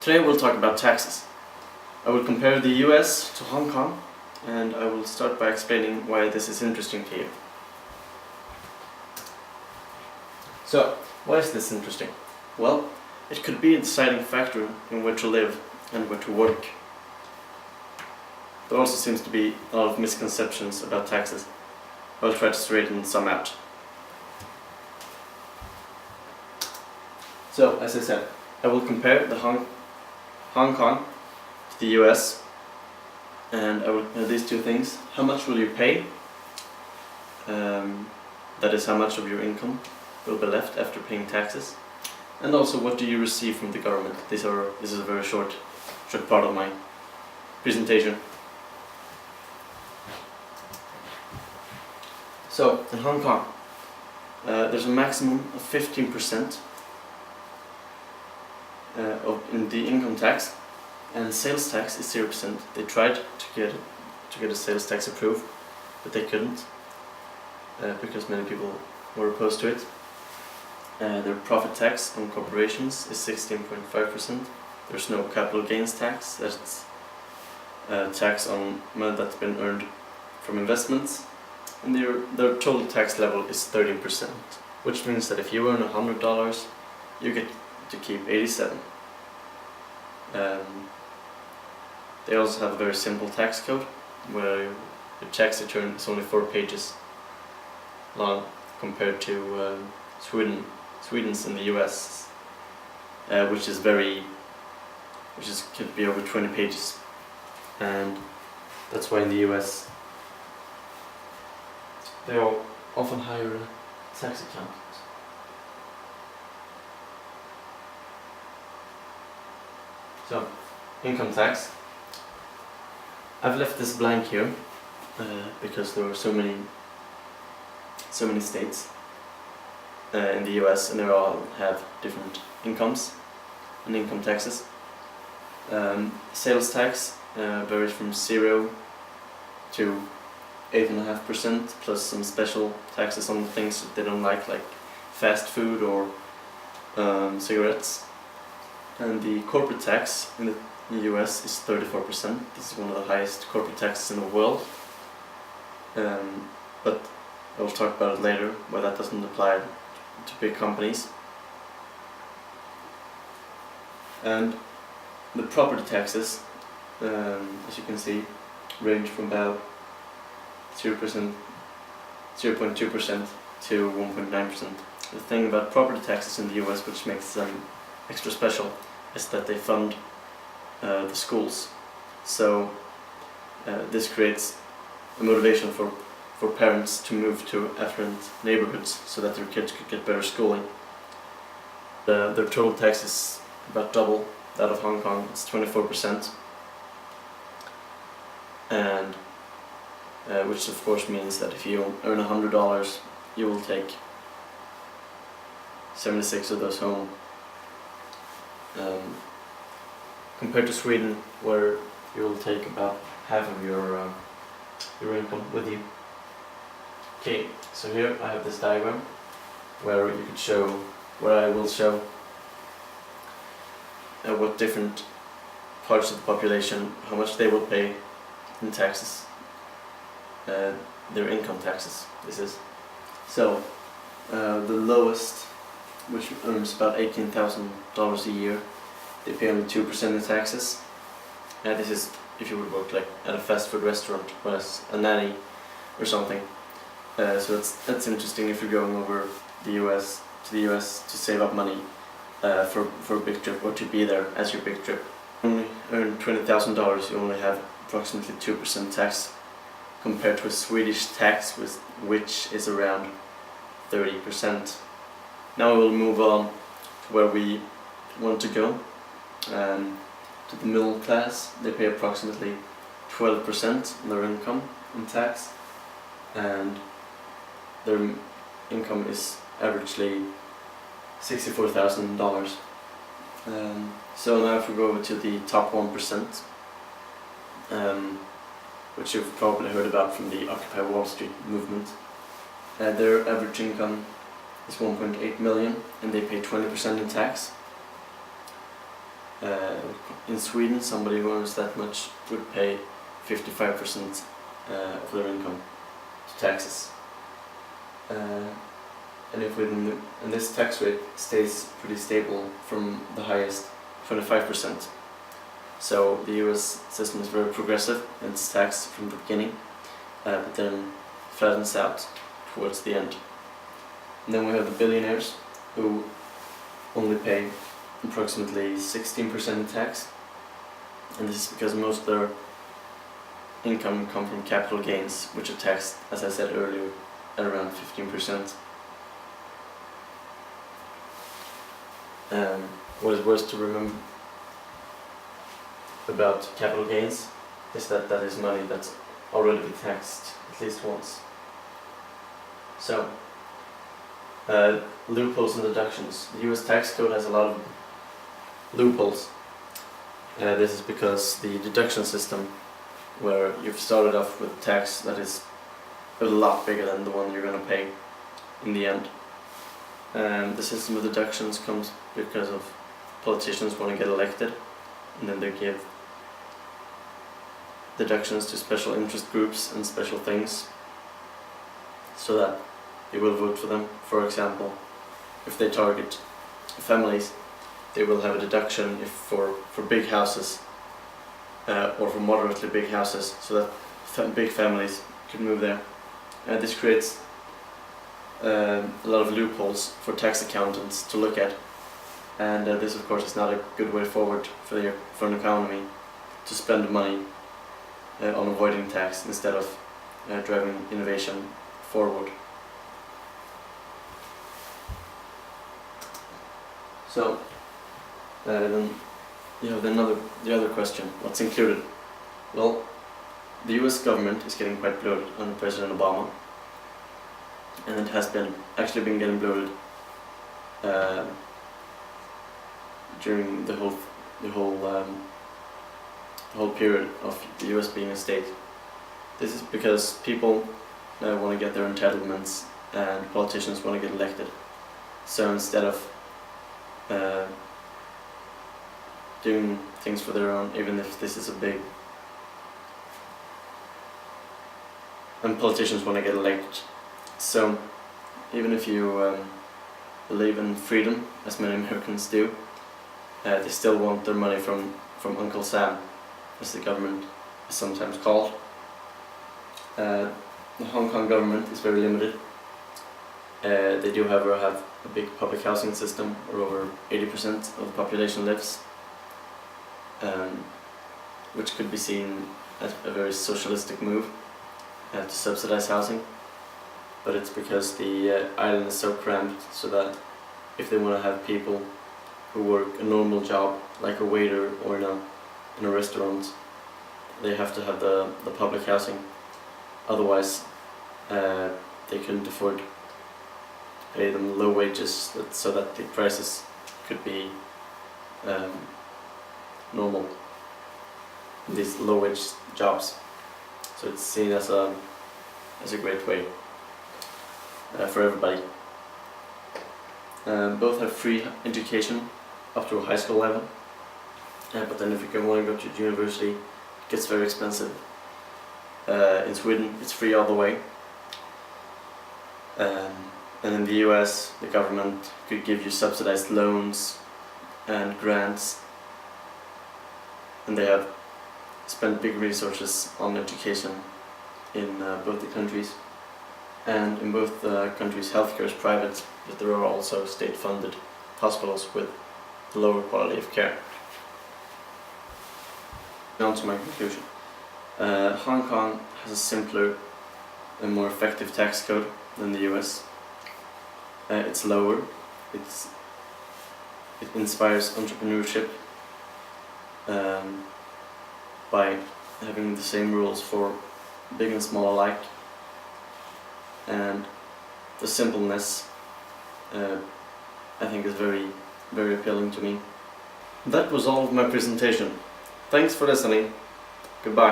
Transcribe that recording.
Today we'll talk about taxes. I will compare the US to Hong Kong, and I will start by explaining why this is interesting to you. So, why is this interesting? Well, it could be a deciding factor in where to live and where to work. There also seems to be a lot of misconceptions about taxes. I'll try to straighten some out. So, as I said, I will compare the Hong Kong to the US, and I will these two things. How much will you pay? That is, how much of your income will be left after paying taxes, and also what do you receive from the government. This is a very short part of my presentation. So in Hong Kong, there's a maximum of 15% in the income tax, and sales tax is 0%. They tried to get a sales tax approved, but they couldn't because many people were opposed to it. Their profit tax on corporations is 16.5%. There's no capital gains tax. That's tax on money that's been earned from investments. And their total tax level is 13%, which means that if you earn $100, you get to keep 87. They also have a very simple tax code, where the tax return is only 4 pages long, compared to Sweden's in the US, which could be over 20 pages, and that's why in the US they often hire a tax accountant. So, income tax. I've left this blank here because there are so many states in the US, and they all have different incomes and income taxes. Sales tax varies from 0 to 8.5%, plus some special taxes on things that they don't like fast food or cigarettes. And the corporate tax in the US is 34%. This is one of the highest corporate taxes in the world. But I will talk about it later, why that doesn't apply to big companies. And the property taxes, as you can see, range from about 0.2% to 1.9%. The thing about property taxes in the US, which makes them extra special, is that they fund the schools. So this creates a motivation for parents to move to affluent neighborhoods so that their kids could get better schooling. Their total tax is about double that of Hong Kong. It's 24%, and which of course means that if you earn $100, you will take 76 of those home. Compared to Sweden, where you will take about half of your income with you. Okay, so here I have this diagram where I will show what different parts of the population, how much they will pay in taxes, their income taxes. This is so the lowest, which earns about $18,000 a year, they pay only 2% in taxes. And this is if you would work at a fast food restaurant or as a nanny or something. So that's interesting if you're going over to the US to save up money for a big trip, or to be there as your big trip. You only earn $20,000, you only have approximately 2% tax, compared to a Swedish tax which is around 30%. Now we will move on to where we want to go, to the middle class. They pay approximately 12% of their income in tax, and their income is averagely $64,000. So now if we go over to the top 1%, which you've probably heard about from the Occupy Wall Street movement, their average income is 1.8 million, and they pay 20% in tax. In Sweden, somebody who earns that much would pay 55% of their income to taxes. And if and this tax rate stays pretty stable from the highest 25%. So the US system is very progressive in its tax from the beginning, but then flattens out towards the end. And then we have the billionaires who only pay approximately 16% in tax, and this is because most of their income come from capital gains, which are taxed, as I said earlier, at around 15%. What is worth to remember about capital gains is that that is money that's already been taxed at least once. So, loopholes and deductions. The US tax code has a lot of loopholes. This is because the deduction system, where you've started off with a tax that is a lot bigger than the one you're going to pay in the end. The system of deductions comes because of politicians want to get elected, and then they give deductions to special interest groups and special things so that they will vote for them. For example, if they target families, they will have a deduction for big houses or for moderately big houses, so that big families can move there. This creates a lot of loopholes for tax accountants to look at, and this of course is not a good way forward for an economy to spend money on avoiding tax instead of driving innovation forward. So then you have the other question: what's included? Well, the US government is getting quite bloated under President Obama, and it has actually been getting bloated during the whole period of the US being a state. This is because people want to get their entitlements and politicians want to get elected. So instead of doing things for their own, even if this is a big, and politicians want to get elected. So even if you believe in freedom, as many Americans do, they still want their money from Uncle Sam, as the government is sometimes called. The Hong Kong government is very limited. They do, however, have a big public housing system where over 80% of the population lives, which could be seen as a very socialistic move to subsidize housing. But it's because the island is so cramped, so that if they want to have people who work a normal job, like a waiter or in a restaurant, they have to have the public housing. Otherwise, they couldn't afford to pay them low wages, so that the prices could be normal in these low wage jobs. So it's seen as a great way for everybody. Both have free education up to a high school level, but then if you want to go to university, it gets very expensive. In Sweden, it's free all the way. And in the US, the government could give you subsidized loans and grants, and they have spent big resources on education in both the countries. And in both countries, healthcare is private, but there are also state-funded hospitals with lower quality of care. Now to my conclusion. Hong Kong has a simpler and more effective tax code than the US. It's lower, it inspires entrepreneurship by having the same rules for big and small alike, and the simpleness I think is very, very appealing to me. That was all of my presentation. Thanks for listening. Goodbye.